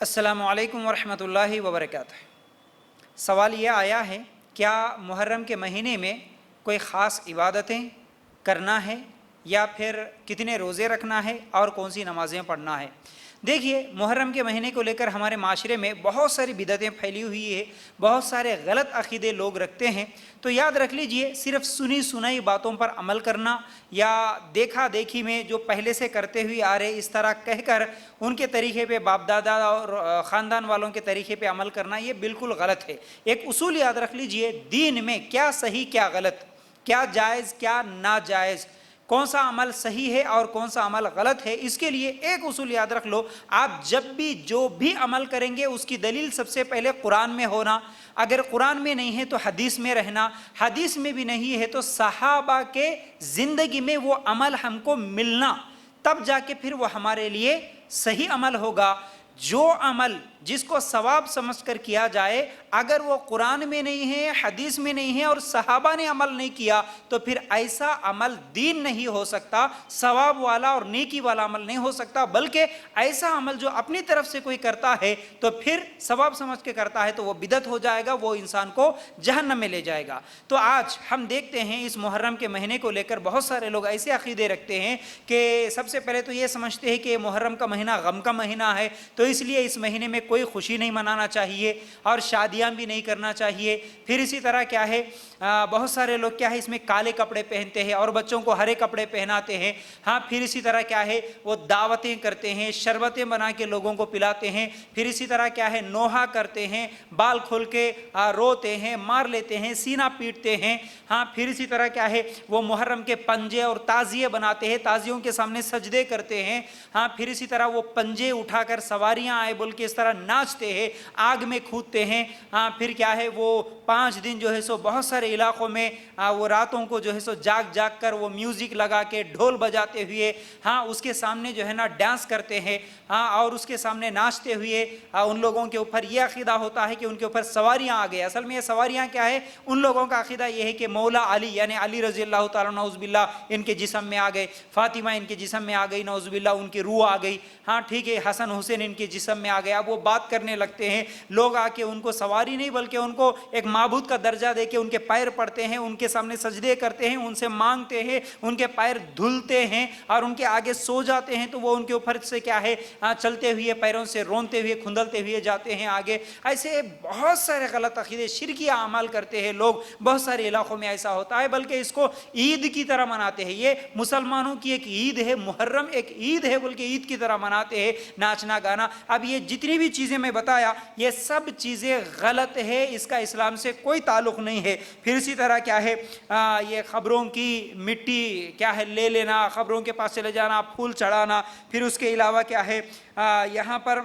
السلام علیکم ورحمۃ اللہ وبرکاتہ۔ سوال یہ آیا ہے، کیا محرم کے مہینے میں کوئی خاص عبادتیں کرنا ہے یا پھر کتنے روزے رکھنا ہے اور کون سی نمازیں پڑھنا ہے؟ دیکھیے، محرم کے مہینے کو لے کر ہمارے معاشرے میں بہت ساری بدعتیں پھیلی ہوئی ہے، بہت سارے غلط عقیدے لوگ رکھتے ہیں۔ تو یاد رکھ لیجئے، صرف سنی سنائی باتوں پر عمل کرنا یا دیکھا دیکھی میں جو پہلے سے کرتے ہوئے آ رہے اس طرح کہہ کر ان کے طریقے پہ باپ دادا اور خاندان والوں کے طریقے پہ عمل کرنا، یہ بالکل غلط ہے۔ ایک اصول یاد رکھ لیجئے، دین میں کیا صحیح کیا غلط، کیا جائز کیا ناجائز، کون سا عمل صحیح ہے اور کون سا عمل غلط ہے، اس کے لیے ایک اصول یاد رکھ لو۔ آپ جب بھی جو بھی عمل کریں گے اس کی دلیل سب سے پہلے قرآن میں ہونا، اگر قرآن میں نہیں ہے تو حدیث میں رہنا، حدیث میں بھی نہیں ہے تو صحابہ کے زندگی میں وہ عمل ہم کو ملنا، تب جا کے پھر وہ ہمارے لیے صحیح عمل ہوگا۔ جو عمل جس کو ثواب سمجھ کر کیا جائے، اگر وہ قرآن میں نہیں ہے، حدیث میں نہیں ہے اور صحابہ نے عمل نہیں کیا تو پھر ایسا عمل دین نہیں ہو سکتا، ثواب والا اور نیکی والا عمل نہیں ہو سکتا، بلکہ ایسا عمل جو اپنی طرف سے کوئی کرتا ہے تو پھر ثواب سمجھ کے کرتا ہے تو وہ بدعت ہو جائے گا، وہ انسان کو جہنم میں لے جائے گا۔ تو آج ہم دیکھتے ہیں اس محرم کے مہینے کو لے کر بہت سارے لوگ ایسے عقیدے رکھتے ہیں کہ سب سے پہلے تو یہ سمجھتے ہیں کہ محرم کا مہینہ غم کا مہینہ ہے، تو اس لیے اس مہینے میں کوئی خوشی نہیں منانا چاہیے اور شادیاں بھی نہیں کرنا چاہیے۔ پھر اسی طرح کیا ہے، بہت سارے لوگ کیا ہے اس میں کالے کپڑے پہنتے ہیں اور بچوں کو ہرے کپڑے پہناتے ہیں۔ ہاں، پھر اسی طرح کیا ہے وہ دعوتیں کرتے ہیں، شربتیں بنا کے لوگوں کو پلاتے ہیں۔ پھر اسی طرح کیا ہے نوحہ کرتے ہیں، بال کھول کے روتے ہیں، مار لیتے ہیں، سینہ پیٹتے ہیں۔ ہاں، پھر اسی طرح کیا ہے وہ محرم کے پنجے اور تازیے بناتے ہیں، تازیوں کے سامنے سجدے کرتے ہیں۔ ہاں، پھر اسی طرح وہ پنجے اٹھا کر سواریاں آئے بول کے اس طرح ناچتے ہیں، آگ میں کودتے ہیں۔ ہاں، پھر کیا ہے وہ 5 دن جو ہے سو بہت سارے علاقوں میں وہ راتوں کو جو ہے سو جاگ جاگ کر وہ میوزک لگا کے ڈھول بجاتے ہوئے اس کے سامنے جو ہے نا ڈانس کرتے ہیں، اور اس کے سامنے ناچتے ہوئے ان لوگوں کے اوپر یہ عقیدہ ہوتا ہے کہ ان کے اوپر سواریاں آ گئے۔ اصل میں یہ سواریاں کیا ہے، ان لوگوں کا عقیدہ یہ ہے کہ مولا علی یعنی علی رضی اللہ تعالیٰ نعوذ باللہ ان کے جسم میں آ گئے، فاطمہ ان کے جسم میں آ گئی نعوذ باللہ، ان کی روح آ گئی۔ ہاں ٹھیک ہے، حسن حسین ان کے جسم میں آ گیا۔ اب وہ بات کرنے لگتے ہیں، لوگ آ کے ان کو سواری نہیں بلکہ ان کو ایک معبود کا درجہ دے کے ان کے پیر پڑتے ہیں، ان کے سامنے سجدے کرتے ہیں، ان سے مانگتے ہیں، ان کے پیر دھلتے ہیں اور ان کے آگے سو جاتے ہیں تو وہ ان کے اوپر سے کیا ہے چلتے ہوئے پیروں سے رونتے ہوئے کھندلتے ہوئے جاتے ہیں آگے۔ ایسے بہت سارے غلط عقیدے شرکیہ اعمال کرتے ہیں لوگ، بہت سارے علاقوں میں ایسا ہوتا ہے، بلکہ اس کو عید کی طرح مناتے ہیں۔ یہ مسلمانوں کی ایک عید ہے، محرم ایک عید ہے بلکہ عید کی طرح مناتے ہیں، ناچنا گانا۔ اب یہ جتنی بھی چیزیں میں بتایا یہ سب چیزیں غلط ہے، اس کا اسلام سے کوئی تعلق نہیں ہے۔ پھر اسی طرح کیا ہے یہ خبروں کی مٹی کیا ہے لے لینا، خبروں کے پاس چلے جانا، پھول چڑھانا۔ پھر اس کے علاوہ کیا ہے یہاں پر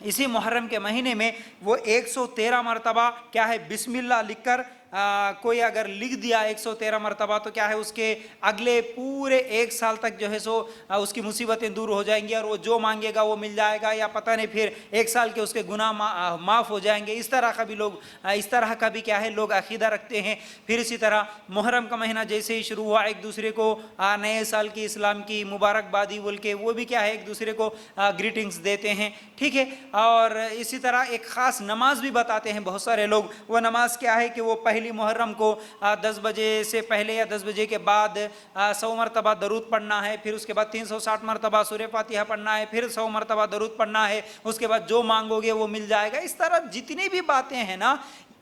اسی محرم کے مہینے میں وہ 113 مرتبہ کیا ہے بسم اللہ لکھ کر کوئی اگر لکھ دیا 113 مرتبہ تو کیا ہے اس کے اگلے پورے 1 سال تک جو ہے سو اس کی مصیبتیں دور ہو جائیں گی اور وہ جو مانگے گا وہ مل جائے گا، یا پتہ نہیں پھر 1 سال کے اس کے گناہ معاف ہو جائیں گے۔ اس طرح کا بھی کیا ہے لوگ عقیدہ رکھتے ہیں۔ پھر اسی طرح محرم کا مہینہ جیسے ہی شروع ہوا ایک دوسرے کو نئے سال کی اسلام کی مبارکبادی بول کے وہ بھی کیا ہے ایک دوسرے کو گریٹنگز دیتے ہیں، ٹھیک ہے۔ اور اسی طرح ایک خاص نماز بھی بتاتے ہیں بہت سارے لوگ۔ وہ نماز کیا ہے کہ وہ پہلی محرم کو 10 بجے سے پہلے یا 10 بجے کے بعد 100 مرتبہ درود پڑھنا ہے، پھر اس کے بعد 360 مرتبہ سورہ فاتحہ پڑھنا ہے، پھر 100 مرتبہ درود پڑھنا ہے، اس کے بعد جو مانگو گے وہ مل جائے گا۔ اس طرح جتنی بھی باتیں ہیں نا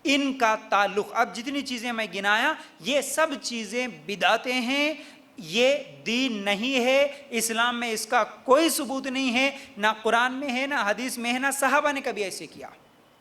ان کا تعلق، اب جتنی چیزیں میں گنایا یہ سب چیزیں بدعتیں ہیں، یہ دین نہیں ہے، اسلام میں اس کا کوئی ثبوت نہیں ہے، نہ قرآن میں ہے نہ حدیث میں ہے، نہ صحابہ نے کبھی ایسے کیا،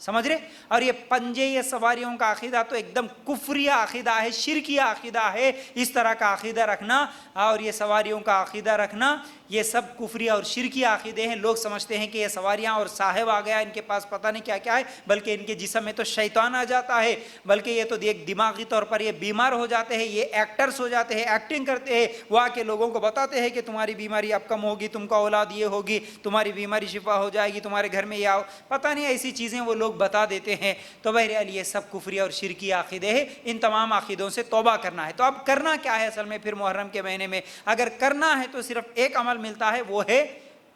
سمجھ رہے۔ اور یہ پنجے یہ سواریوں کا عقیدہ تو ایک دم کفریہ عقیدہ ہے، شرکیہ عقیدہ ہے۔ اس طرح کا عقیدہ رکھنا اور یہ سواریوں کا عقیدہ رکھنا یہ سب کفریہ اور شرکیہ عقیدے ہیں۔ لوگ سمجھتے ہیں کہ یہ سواریاں اور صاحب آ گیا ان کے پاس پتہ نہیں کیا کیا ہے، بلکہ ان کے جسم میں تو شیطان آ جاتا ہے، بلکہ یہ تو ایک دماغی طور پر یہ بیمار ہو جاتے ہیں، یہ ایکٹرز ہو جاتے ہیں، ایکٹنگ کرتے ہیں، وہ آ کے لوگوں کو بتاتے ہیں کہ تمہاری بیماری اب کم ہوگی، تم کا اولاد یہ ہوگی، تمہاری بیماری شفا ہو جائے گی، تمہارے گھر میں یہ آؤ، پتہ نہیں ایسی چیزیں وہ لوگ بتا دیتے ہیں۔ تو بہرحال یہ سب کفری اور شرکی عقیدے ہیں، ان تمام عقیدوں سے توبہ کرنا ہے۔ تو اب کرنا کیا ہے اصل میں پھر محرم کے مہینے میں؟ اگر کرنا ہے تو صرف ایک عمل ملتا ہے، وہ ہے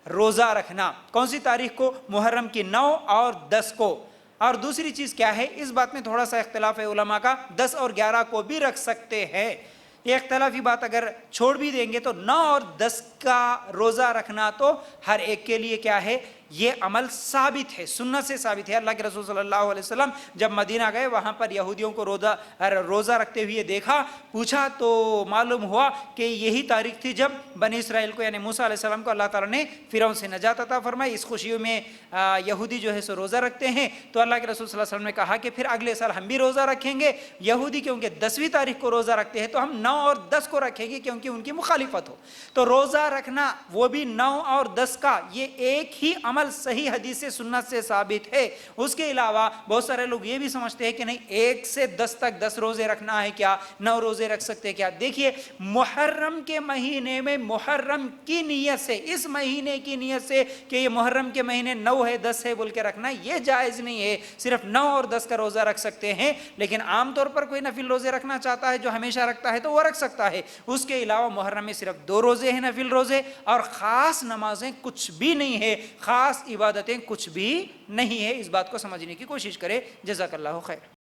روزہ رکھنا. کون سی تاریخ کو؟ محرم کی 9 اور 10 کو. اور دوسری چیز کیا ہے، اس بات میں تھوڑا سا اختلاف ہے علماء کا، 10 اور 11 کو بھی رکھ سکتے ہیں. یہ اختلافی بات اگر چھوڑ بھی دیں گے تو 9 اور 10 کا روزہ رکھنا تو ہر ایک کے لیے کیا ہے، یہ عمل ثابت ہے، سنت سے ثابت ہے. اللہ کے رسول صلی اللہ علیہ وسلم جب مدینہ گئے، وہاں پر یہودیوں کو روزہ رکھتے ہوئے دیکھا، پوچھا تو معلوم ہوا کہ یہی تاریخ تھی جب بنی اسرائیل کو یعنی موسیٰ علیہ السلام کو اللہ تعالیٰ نے فرعون سے نجات عطا فرمائی. اس خوشیوں میں یہودی جو ہے سو روزہ رکھتے ہیں. تو اللہ کے رسول صلی اللہ علیہ وسلم نے کہا کہ پھر اگلے سال ہم بھی روزہ رکھیں گے. یہودی کیونکہ 10ویں تاریخ کو روزہ رکھتے ہیں تو ہم 9 اور 10 کو رکھیں گے کیونکہ ان کی مخالفت ہو. تو روزہ رکھنا وہ بھی 9 اور 10 کا، یہ ایک ہی عمل صحیح حدیث سے سنت سے ثابت ہے. اس کے علاوہ بہت سارے لوگ یہ بھی سمجھتے ہیں کہ نہیں 1 سے 10 تک 10 روزے رکھنا ہے کیا، 9 روزے رکھ سکتے ہیں کیا. دیکھیے محرم کے مہینے میں محرم کی نیت سے، اس مہینے کی نیت سے کہ یہ محرم کے مہینے 9 ہے 10 ہے بول کے رکھنا یہ جائز نہیں ہے. صرف 9 اور 10 کا روزہ رکھ سکتے ہیں. لیکن عام طور پر کوئی نفل روزے رکھنا چاہتا ہے جو ہمیشہ رکھتا ہے تو وہ رکھ سکتا ہے. اس کے علاوہ محرم میں صرف 2 روزے ہیں نفل روزے، اور خاص نمازیں کچھ بھی نہیں ہے، خاص عبادتیں کچھ بھی نہیں ہے. اس بات کو سمجھنے کی کوشش کرے. جزاک اللہ خیر.